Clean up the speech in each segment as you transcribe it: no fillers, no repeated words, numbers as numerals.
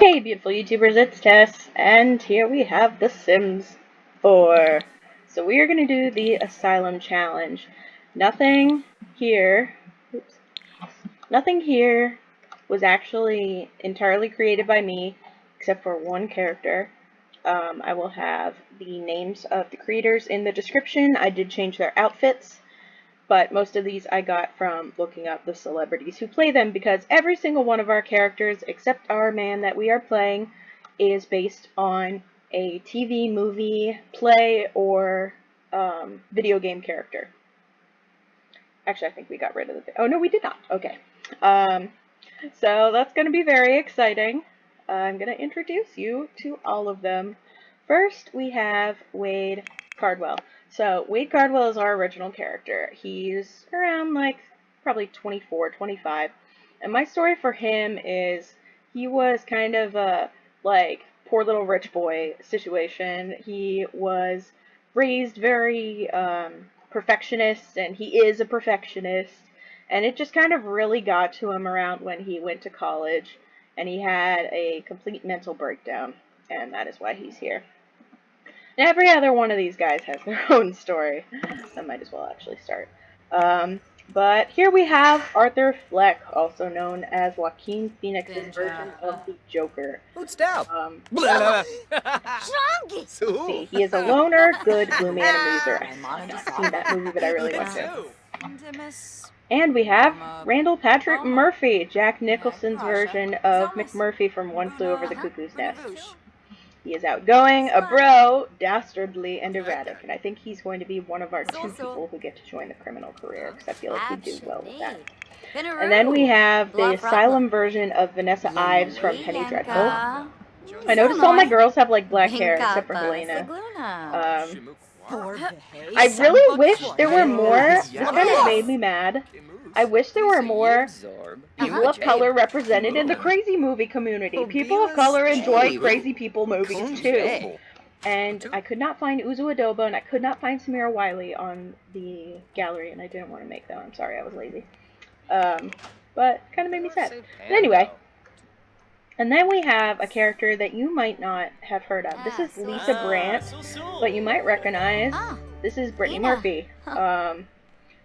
Hey beautiful YouTubers, it's Tess, and here we have The Sims 4. So we are going to do the Asylum challenge. Nothing here was actually entirely created by me, except for one character. I will have the names of the creators in the description. I did change their outfits, but most of these I got from looking up the celebrities who play them, because every single one of our characters, except our man that we are playing, is based on a TV, movie, play, or video game character. Actually, I think we got rid of the... Oh, no, we did not. Okay. So that's going to be very exciting. I'm going to introduce you to all of them. First, we have Wade Cardwell. So, Wade Cardwell is our original character. He's around, like, probably 24, 25. And my story for him is he was kind of a, like, poor little rich boy situation. He was raised very perfectionist, and he is a perfectionist. And it just kind of really got to him around when he went to college, and he had a complete mental breakdown, and that is why he's here. And every other one of these guys has their own story. I might as well actually start. But here we have Arthur Fleck, also known as Joaquin Phoenix's version of the Joker. See, he is a loner, good, gloomy, and a loser. I've not seen that movie, but I really want to. And we have Randle Patrick Murphy, Jack Nicholson's version of McMurphy from One Flew Over the Cuckoo's Nest. He is outgoing, a bro, dastardly, and erratic, and I think he's going to be one of our two people who get to join the criminal career, because I feel like he'd do well with that. And then we have the Asylum version of Vanessa Ives from Penny Dreadful. I noticed all my girls have, like, black hair, except for Helena. I really wish there were more. This kind of made me mad. I wish there were more people of color represented in the crazy movie community. People of color enjoy crazy people movies too. And I could not find Uzo Adobo, and I could not find Samira Wiley on the gallery, and I didn't want to make them. I'm sorry, I was lazy. But kind of made me sad. But anyway. And then we have a character that you might not have heard of. This is Lisa Brandt, but you might recognize. This is Brittany Murphy.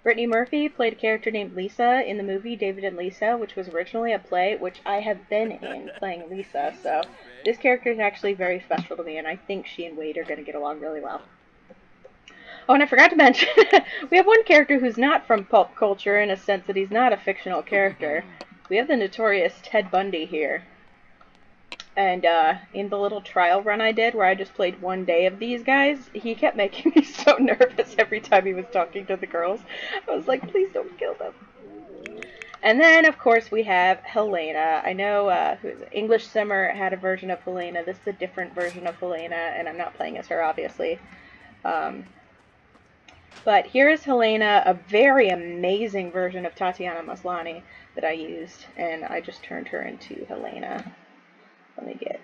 Brittany Murphy played a character named Lisa in the movie David and Lisa, which was originally a play, which I have been in, playing Lisa. So this character is actually very special to me, and I think she and Wade are going to get along really well. Oh, and I forgot to mention, we have one character who's not from pulp culture in a sense that he's not a fictional character. We have the notorious Ted Bundy here. And in the little trial run I did, where I just played one day of these guys, he kept making me so nervous every time he was talking to the girls. I was like, please don't kill them. And then, of course, we have Helena. I know English Simmer had a version of Helena. This is a different version of Helena, and I'm not playing as her, obviously. But here is Helena, a very amazing version of Tatiana Maslany that I used, and I just turned her into Helena. Let me get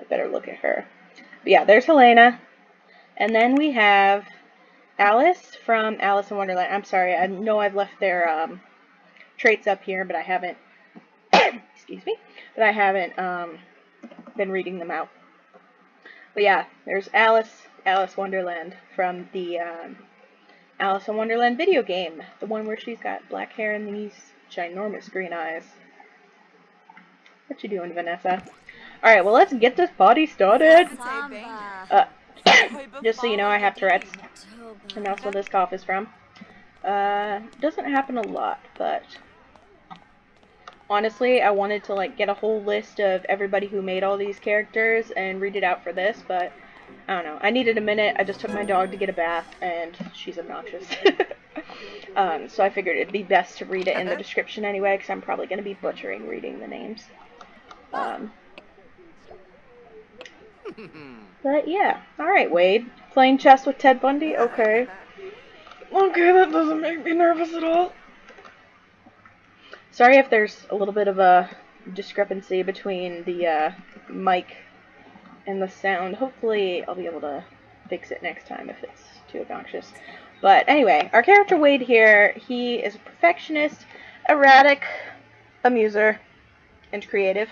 a better look at her. But yeah, there's Helena. And then we have Alice from Alice in Wonderland. I'm sorry, I know I've left their traits up here, but I haven't, excuse me, but I haven't been reading them out. But yeah, there's Alice Wonderland from the Alice in Wonderland video game. The one where she's got black hair and these ginormous green eyes. What you doing, Vanessa? Alright, well, let's get this party started. Just so you know, I have Tourette's, and that's where this cough is from. Doesn't happen a lot, but honestly, I wanted to, like, get a whole list of everybody who made all these characters and read it out for this, but I don't know. I needed a minute. I just took my dog to get a bath, and she's obnoxious. So I figured it'd be best to read it in the description anyway, because I'm probably going to be butchering reading the names. But yeah, alright, Wade. Playing chess with Ted Bundy? Okay. Okay, that doesn't make me nervous at all. Sorry if there's a little bit of a discrepancy between the mic and the sound. Hopefully I'll be able to fix it next time if it's too obnoxious. But anyway, our character Wade here, he is a perfectionist, erratic, amuser, and creative.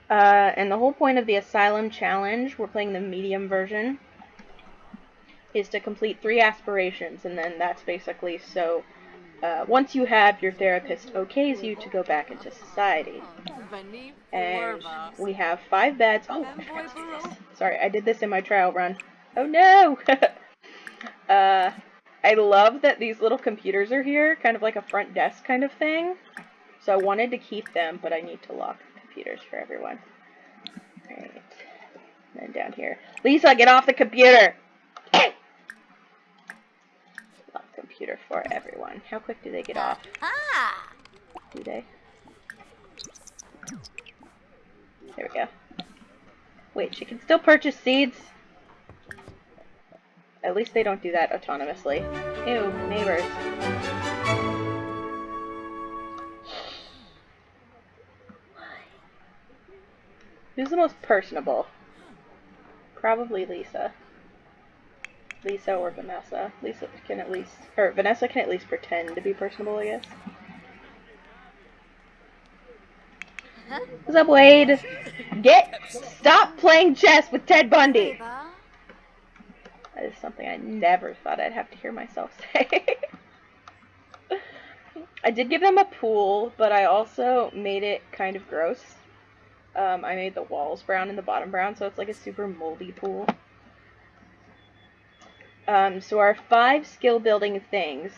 And the whole point of the Asylum challenge, we're playing the medium version, is to complete 3 aspirations, and then that's basically so once you have, your therapist okays you to go back into society. And we have 5 beds. Oh, I forgot to do this. Sorry, I did this in my trial run. Oh no! I love that these little computers are here, kind of like a front desk kind of thing. So I wanted to keep them, but I need to lock computers for everyone. Alright. And then down here. Lisa, get off the computer! Lock computer for everyone. How quick do they get off? Do they? There we go. Wait, she can still purchase seeds? At least they don't do that autonomously. Ew, neighbors. Who's the most personable? Probably Lisa. Lisa or Vanessa. Lisa can at least, or Vanessa can at least pretend to be personable, I guess. What's up, Wade? Stop playing chess with Ted Bundy! That is something I never thought I'd have to hear myself say. I did give them a pool, but I also made it kind of gross. I made the walls brown and the bottom brown, so it's like a super moldy pool. So our 5 skill building things.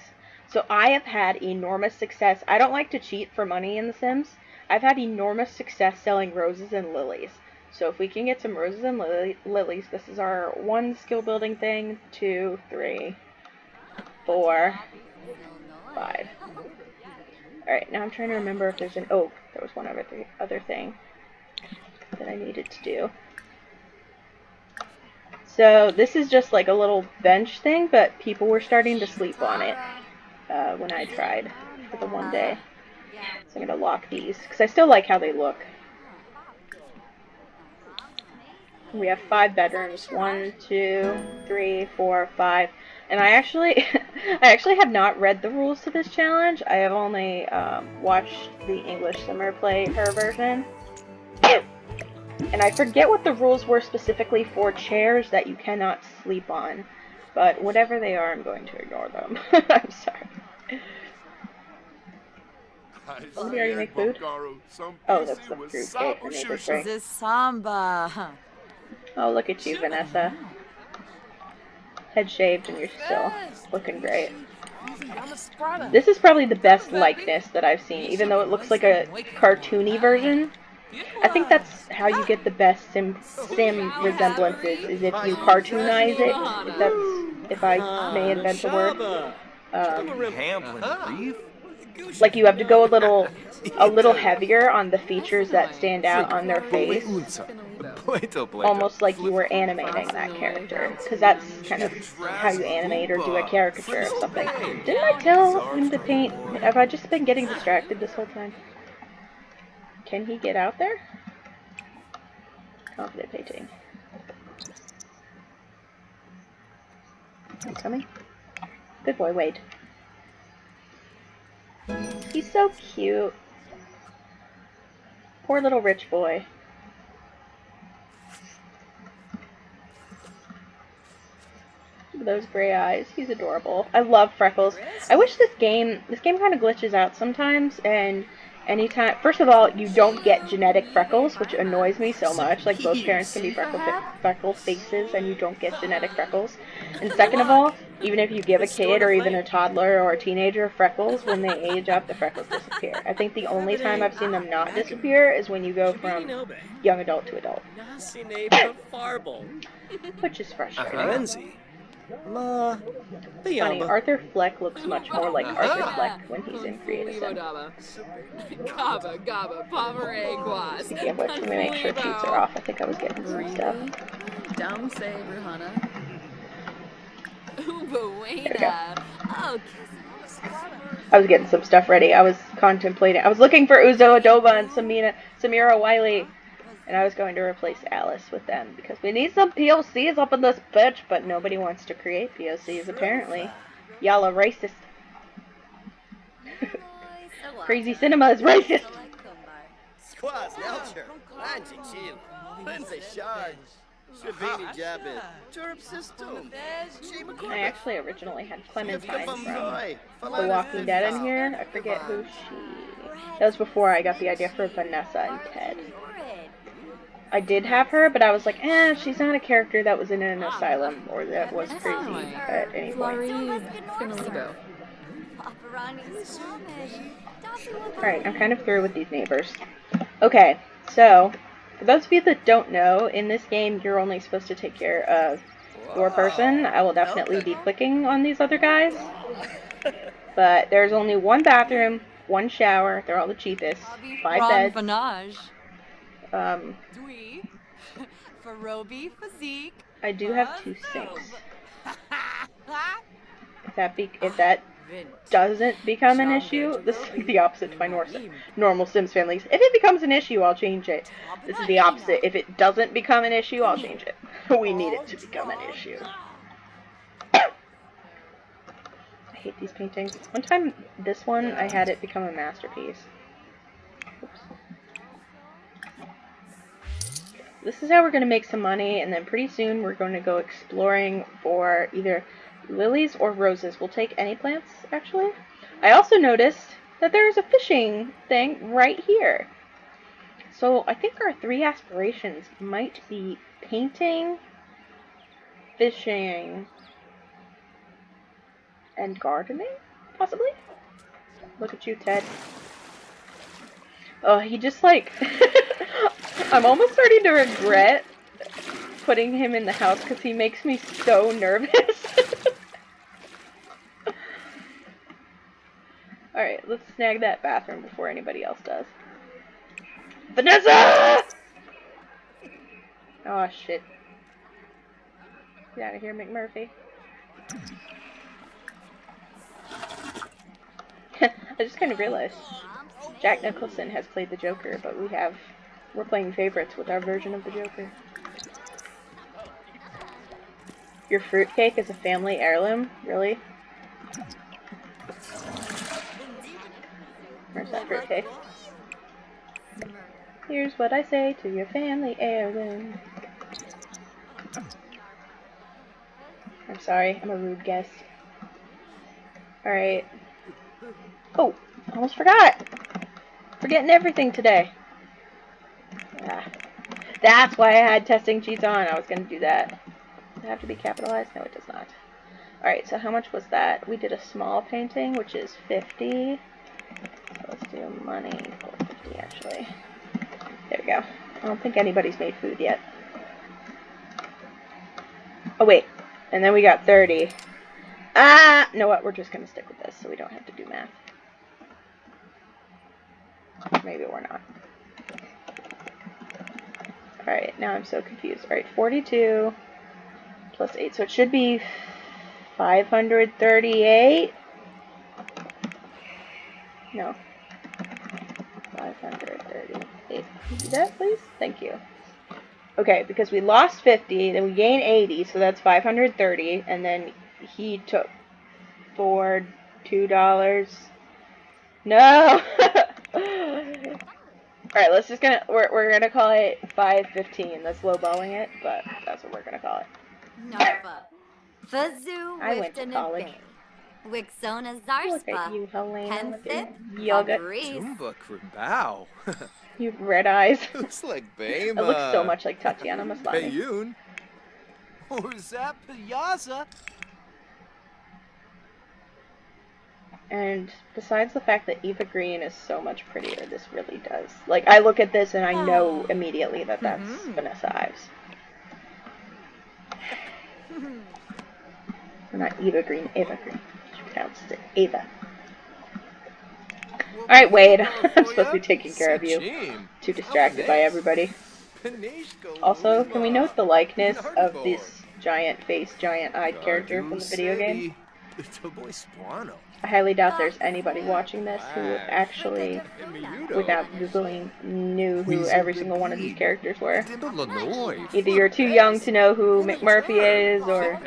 So I have had enormous success. I don't like to cheat for money in The Sims. I've had enormous success selling roses and lilies. So if we can get some roses and lilies, this is our 1 skill building thing, 2, 3, 4, 5. Alright, now I'm trying to remember if there's an... Oh, there was one other thing that I needed to do. So this is just like a little bench thing, but people were starting to sleep on it when I tried for the one day. So I'm going to lock these, because I still like how they look. We have 5 bedrooms. 1, 2, 3, 4, 5. And I actually have not read the rules to this challenge. I have only watched the English Simmer play her version. And I forget what the rules were specifically for chairs that you cannot sleep on. But whatever they are, I'm going to ignore them. I'm sorry. Somebody already make food? Oh, that's the fruit cake, the neighbor's break. Oh, look at you, Vanessa. Head shaved and you're still looking great. This is probably the best likeness that I've seen, even though it looks like a cartoony version. I think that's how you get the best sim resemblances, is if you cartoonize it, if I may invent a word. Like you have to go a little heavier on the features that stand out on their face. Almost like you were animating that character, because that's kind of how you animate or do a caricature of something. Didn't I tell him to paint? Have I just been getting distracted this whole time? Can he get out there? Confident painting. He's coming. Good boy, Wade. He's so cute. Poor little rich boy. Look at those gray eyes. He's adorable. I love freckles. I wish this game kind of glitches out sometimes, and anytime, first of all, you don't get genetic freckles, which annoys me so much. Like, both parents can be freckle faces, and you don't get genetic freckles. And second of all, even if you give a kid or even a toddler or a teenager freckles, when they age up, the freckles disappear. I think the only time I've seen them not disappear is when you go from young adult to adult. Which is frustrating. Funny, Arthur Fleck looks much more like Arthur Fleck when he's in Creative Sim. Speaking of which, let me make sure cheats are off. I think I was getting some stuff. There we go. I was getting some stuff ready. I was contemplating. I was looking for Uzo Adoba and Samira Wiley. And I was going to replace Alice with them, because we need some POCs up in this bitch, but nobody wants to create POCs, apparently. Y'all are racist. Crazy Cinema is racist! I actually originally had Clementine from The Walking Dead in here. I forget who she... That was before I got the idea for Vanessa and Ted. I did have her, but I was like, she's not a character that was in an asylum or that was crazy at any point. Alright, I'm kind of through with these neighbors. Okay, so, for those of you that don't know, in this game you're only supposed to take care of your person. I will definitely be clicking on these other guys. But there's only one bathroom, one shower, they're all the cheapest, 5 beds. I do have 2 sinks. If that doesn't become an issue, this is the opposite to my normal Sims families. If it becomes an issue, I'll change it. This is the opposite. If it doesn't become an issue, I'll change it. We need it to become an issue. I hate these paintings. One time, this one, I had it become a masterpiece. Oops. This is how we're going to make some money, and then pretty soon we're going to go exploring for either lilies or roses. We'll take any plants, actually. I also noticed that there's a fishing thing right here. So I think our 3 aspirations might be painting, fishing, and gardening, possibly? Look at you, Ted. Oh, he just like... I'm almost starting to regret putting him in the house because he makes me so nervous. Alright, let's snag that bathroom before anybody else does. Vanessa! Oh, shit. Get out of here, McMurphy. I just kind of realized Jack Nicholson has played the Joker, but we're playing favorites with our version of the Joker. Your fruitcake is a family heirloom? Really? Where's that fruitcake? Here's what I say to your family heirloom. I'm sorry, I'm a rude guest. Alright. Oh, almost forgot! Forgetting everything today. That's why I had testing cheats on. I was going to do that. Does it have to be capitalized? No, it does not. Alright, so how much was that? We did a small painting, which is 50. So let's do money for 50, actually. There we go. I don't think anybody's made food yet. Oh, wait. And then we got 30. You know what? We're just going to stick with this so we don't have to do math. Maybe we're not. Alright, now I'm so confused. Alright, 42 plus 8. So it should be 538? No. 538. Can you do that, please? Thank you. Okay, because we lost 50, then we gained 80, so that's 530, and then he took for $2. No! Alright, let's just we're gonna call it 515. That's lowballing it, but that's what we're gonna call it. I went to college. Look at you, Helena, with your yoga. You have red eyes. Looks like Bama. It looks so much like Tatiana Maslany. Bayun. Or is that Piazza? And besides the fact that Eva Green is so much prettier, this really does. Like, I look at this and I know immediately that that's Vanessa Ives. Or not Eva Green, Eva Green. She pronounced it Ava. Alright, Wade. I'm supposed to be taking care of you. Too distracted by everybody. Also, can we note the likeness of this giant-faced, giant-eyed character from the video game? I highly doubt there's anybody watching this who actually, without Googling, knew who every single one of these characters were. Either you're too young to know who McMurphy is, or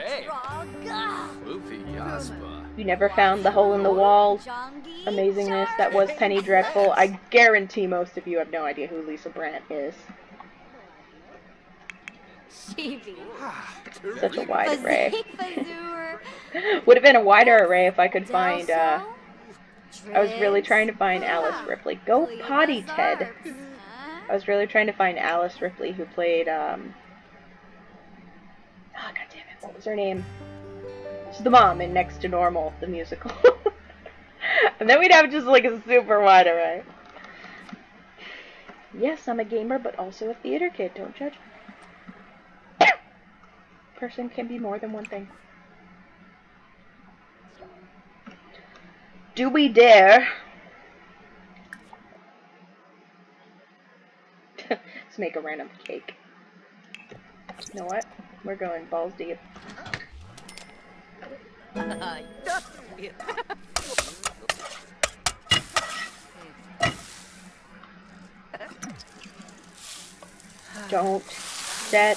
You never found the hole in the wall amazingness that was Penny Dreadful. I guarantee most of you have no idea who Lisa Brandt is. Such a wide array. Would have been a wider array if I could find, I was really trying to find Alice Ripley. Go potty, Ted. I was really trying to find Alice Ripley, who played, oh, goddammit, what was her name? She's the mom in Next to Normal, the musical. And then we'd have just like a super wide array. Yes, I'm a gamer, but also a theater kid. Don't judge me. Person can be more than one thing. Do we dare? Let's make a random cake. You know what? We're going balls deep. Don't set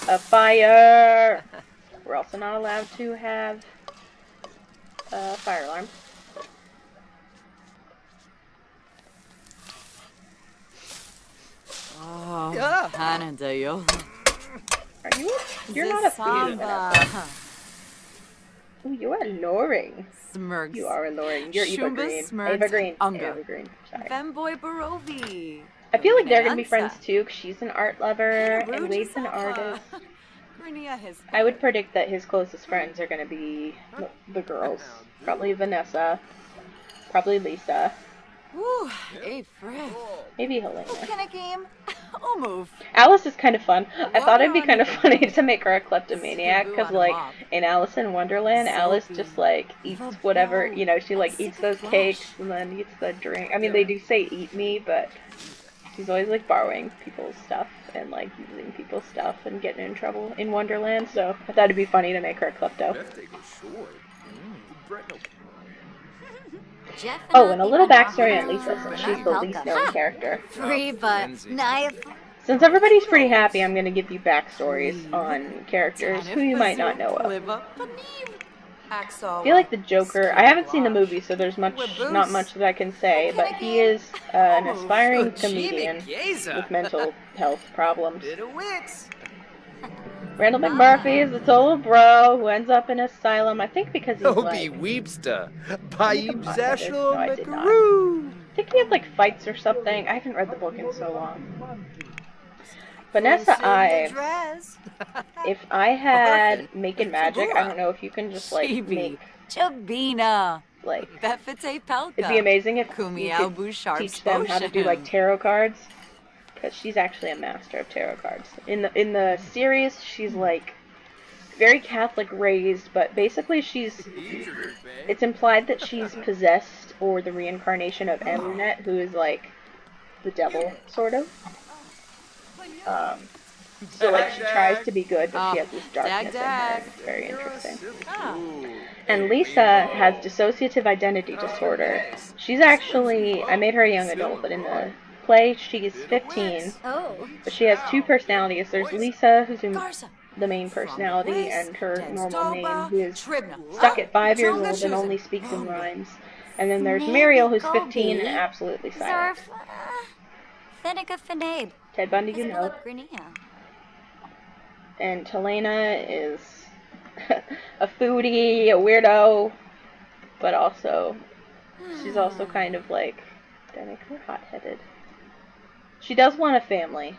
a fire. We're also not allowed to have a fire alarm. Oh, Canada, yo. Are you? You're not a foodie, Vanessa. Ooh, you are alluring. Smirks. You are alluring. You're Eva Green. Smirks, Eva Green. Unga. Eva Green. Sorry. Femboy Barovi. I feel like they're gonna be friends too, because she's an art lover and Wade's an artist. I would predict that his closest friends are gonna be the girls. Probably Vanessa. Probably Lisa. Woo, hey, Fred. Maybe Helena. Can I game? I'll move. Alice is kind of fun. I thought it'd be kind of funny to make her a kleptomaniac, because, like, in Alice in Wonderland, Alice just, like, eats whatever, you know, she, like, eats those cakes and then eats the drink. I mean, they do say eat me, but she's always, like, borrowing people's stuff and, like, using people's stuff and getting in trouble in Wonderland, so I thought it'd be funny to make her a klepto. Oh, and a little backstory on Lisa, since she's the least known character. Free, but nice. Since everybody's pretty happy, I'm going to give you backstories on characters who you might not know of. I feel like the Joker, I haven't seen the movie, so there's not much that I can say, but he is an aspiring comedian with mental health problems. Randle McMurphy is a total bro who ends up in Asylum, I think because he's like... Weepsta. No, I did not. I think he had like fights or something. I haven't read the book in so long. Vanessa Ives. If I had Making Magic, I don't know if you can just like make... Chabina. Like, it'd be amazing if you could teach them how to do like tarot cards. Because she's actually a master of tarot cards. In the series, she's like very Catholic raised, but basically it's implied that she's possessed or the reincarnation of Mnet, who is like the devil, sort of. So like she tries to be good, but she has this darkness in her. It's very interesting. And Lisa has dissociative identity disorder. She's actually, I made her a young adult, but in the play she's 15, but she has two personalities. There's Lisa, who's the main personality, and her normal name, who is stuck at 5 years old and only speaks in rhymes. And then there's Muriel, who's 15 and absolutely silent. Ted Bundy, you know. And Helena is a foodie, a weirdo, but also, she's also kind of like, did I make her hot-headed? She does want a family.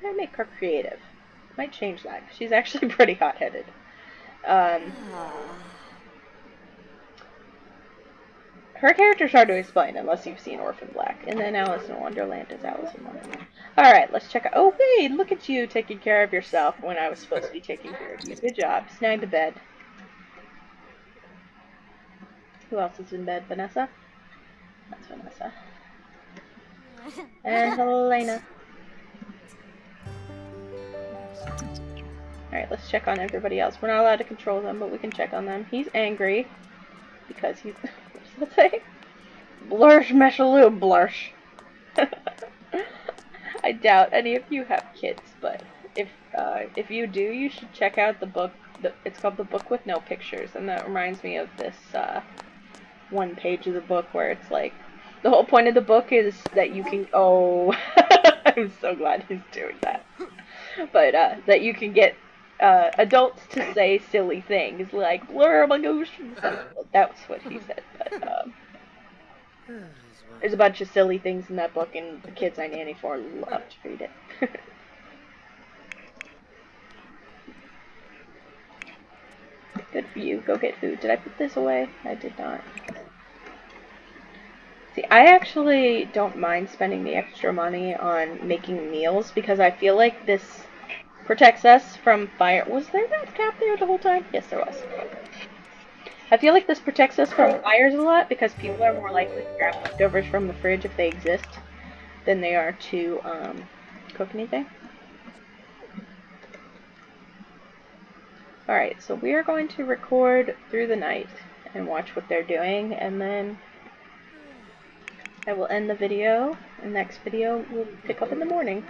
I make her creative. Might change that. She's actually pretty hot-headed. Her character's hard to explain unless you've seen Orphan Black. And then Alice in Wonderland is Alice in Wonderland. Alright, let's check out. Oh, wait, look at you taking care of yourself when I was supposed to be taking care of you. Good job. Snag the bed. Who else is in bed? Vanessa? That's Vanessa. And Helena. Alright, let's check on everybody else. We're not allowed to control them, but we can check on them. He's angry. Because he's... What's that say? Blursh, meshaloo, blush. I doubt any of you have kids, but if If you do, you should check out the book. It's called The Book with No Pictures, and that reminds me of this one page of the book where it's like, the whole point of the book is that you can, oh, I'm so glad he's doing that. But, that you can get, adults to say silly things, like, blur my goose. That's what he said, but, there's a bunch of silly things in that book, and the kids I nanny for love to read it. Good for you. Go get food. Did I put this away? I did not. See, I actually don't mind spending the extra money on making meals because I feel like this protects us from fire. Was there that cap there the whole time? Yes, there was. I feel like this protects us from fires a lot because people are more likely to grab leftovers from the fridge if they exist than they are to cook anything. Alright, so we are going to record through the night and watch what they're doing, and then I will end the video, and next video we'll pick up in the morning.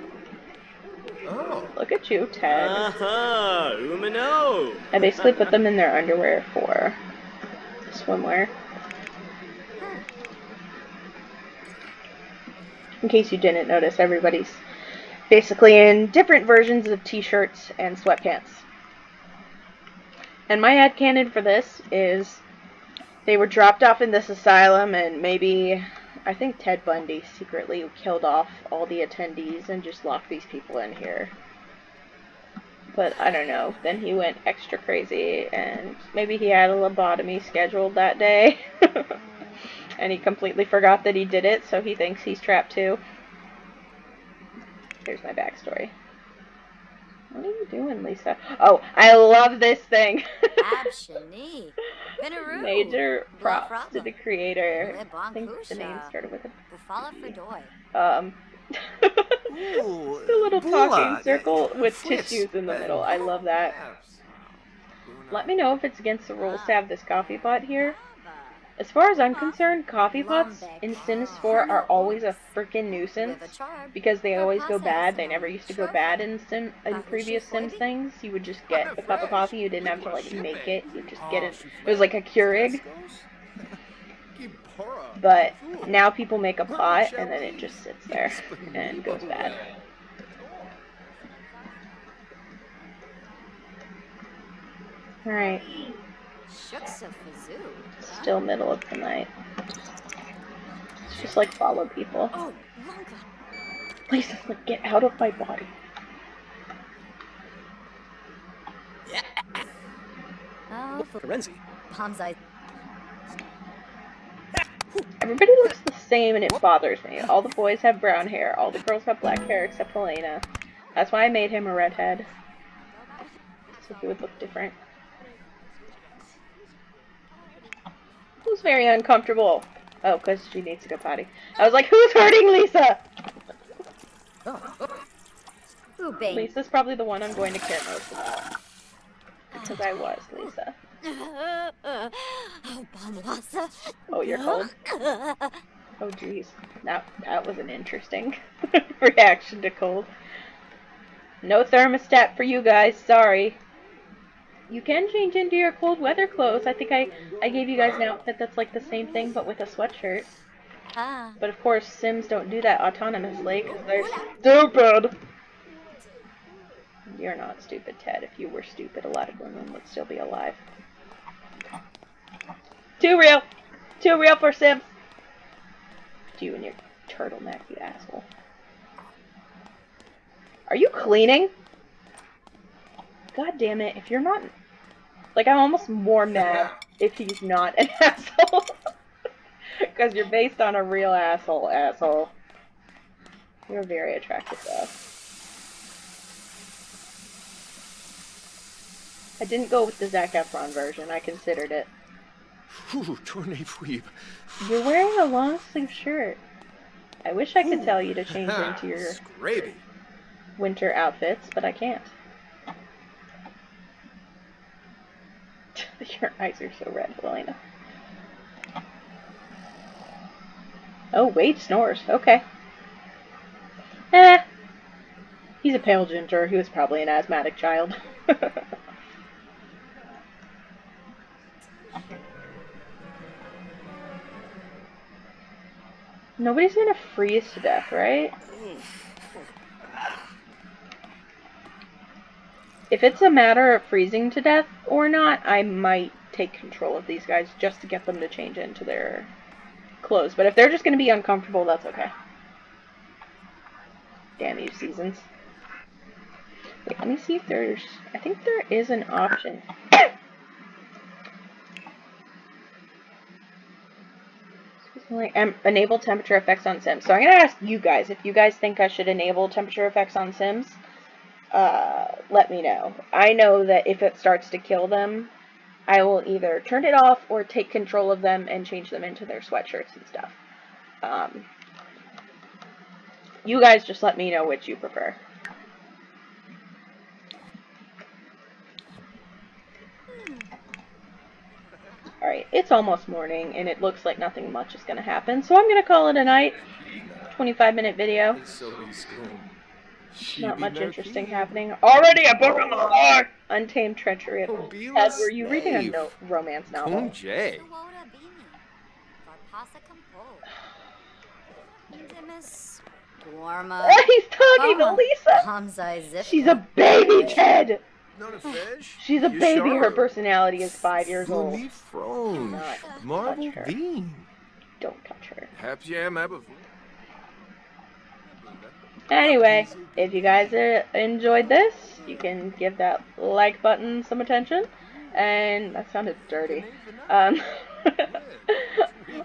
Oh. Look at you, Ted. Umino. I basically put them in their underwear for swimwear. In case you didn't notice, everybody's basically in different versions of t-shirts and sweatpants. And my headcanon for this is they were dropped off in this asylum, and maybe, I think Ted Bundy secretly killed off all the attendees and just locked these people in here. But I don't know. Then he went extra crazy, and maybe he had a lobotomy scheduled that day. And he completely forgot that he did it, so he thinks he's trapped too. Here's my backstory. What are you doing, Lisa? Oh, I love this thing. Abshani. Pinaroo. Major props to the creator. I think the name started with it. Just a little talking circle with tissues in the middle. I love that. Let me know if it's against the rules to have this coffee pot here. As far as I'm concerned, coffee pots in Sims 4 are always a freaking nuisance because they always go bad. They never used to go bad in previous Sims things. You would just get a cup of coffee. You didn't have to like make it. You just get it. It was like a Keurig. But now people make a pot and then it just sits there and goes bad. Alright. Still middle of the night. It's just like follow people. Lisa's like, get out of my body. Everybody looks the same and it bothers me. All the boys have brown hair. All the girls have black hair except Helena. That's why I made him a redhead. So he would look different. Who's very uncomfortable? Oh, because she needs to go potty. I was like, who's hurting Lisa? Lisa's probably the one I'm going to care most about. Because I was Lisa. Oh, you're cold? Oh, jeez. That was an interesting reaction to cold. No thermostat for you guys, sorry. You can change into your cold weather clothes. I think I gave you guys an outfit that's like the same thing but with a sweatshirt. But of course, Sims don't do that autonomously because they're stupid. You're not stupid, Ted. If you were stupid, a lot of women would still be alive. Too real! Too real for Sims! You and your turtleneck, you asshole. Are you cleaning? God damn it, if you're not... Like, I'm almost more mad if he's not an asshole. Because you're based on a real asshole. You're very attractive, though. I didn't go with the Zac Efron version. I considered it. You're wearing a long-sleeve shirt. I wish I could tell you to change into your winter outfits, but I can't. Your eyes are so red, Helena. Oh, Wade snores. Okay. He's a pale ginger. He was probably an asthmatic child. Nobody's gonna freeze to death, right? If it's a matter of freezing to death or not, I might take control of these guys just to get them to change into their clothes. But if they're just gonna be uncomfortable, that's okay. Damn you, Seasons. Wait, let me see if there's... I think there is an option. Enable temperature effects on Sims. So I'm going to ask you guys, if you guys think I should enable temperature effects on Sims, let me know. I know that if it starts to kill them, I will either turn it off or take control of them and change them into their sweatshirts and stuff. You guys just let me know which you prefer. Alright, it's almost morning, and it looks like nothing much is going to happen, so I'm going to call it a night. 25-minute video. Not much interesting happening. Already a book on the floor! Untamed Treachery of Ted, were you reading a romance novel? Kung Jay. He's talking to Lisa! She's a baby, Ted! She's a baby. Her personality is 5 years old. Do not touch her. Don't touch her. Anyway, if you guys enjoyed this, you can give that like button some attention. And that sounded dirty.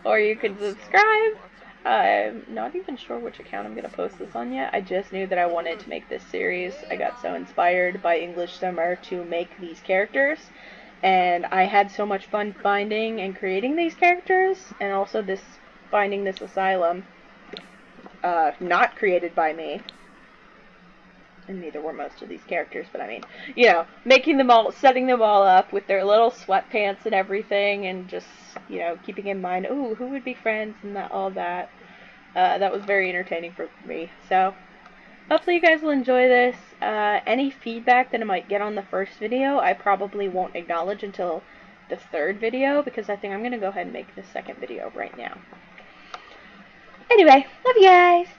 Or you can subscribe. I'm not even sure which account I'm going to post this on yet. I just knew that I wanted to make this series. I got so inspired by English Summer to make these characters. And I had so much fun finding and creating these characters. And also finding this asylum. Not created by me. And neither were most of these characters, but I mean, you know, setting them all up with their little sweatpants and everything, and just, you know, keeping in mind, ooh, who would be friends and all that. That was very entertaining for me. So, hopefully you guys will enjoy this. Any feedback that I might get on the first video, I probably won't acknowledge until the third video, because I think I'm going to go ahead and make the second video right now. Anyway, love you guys!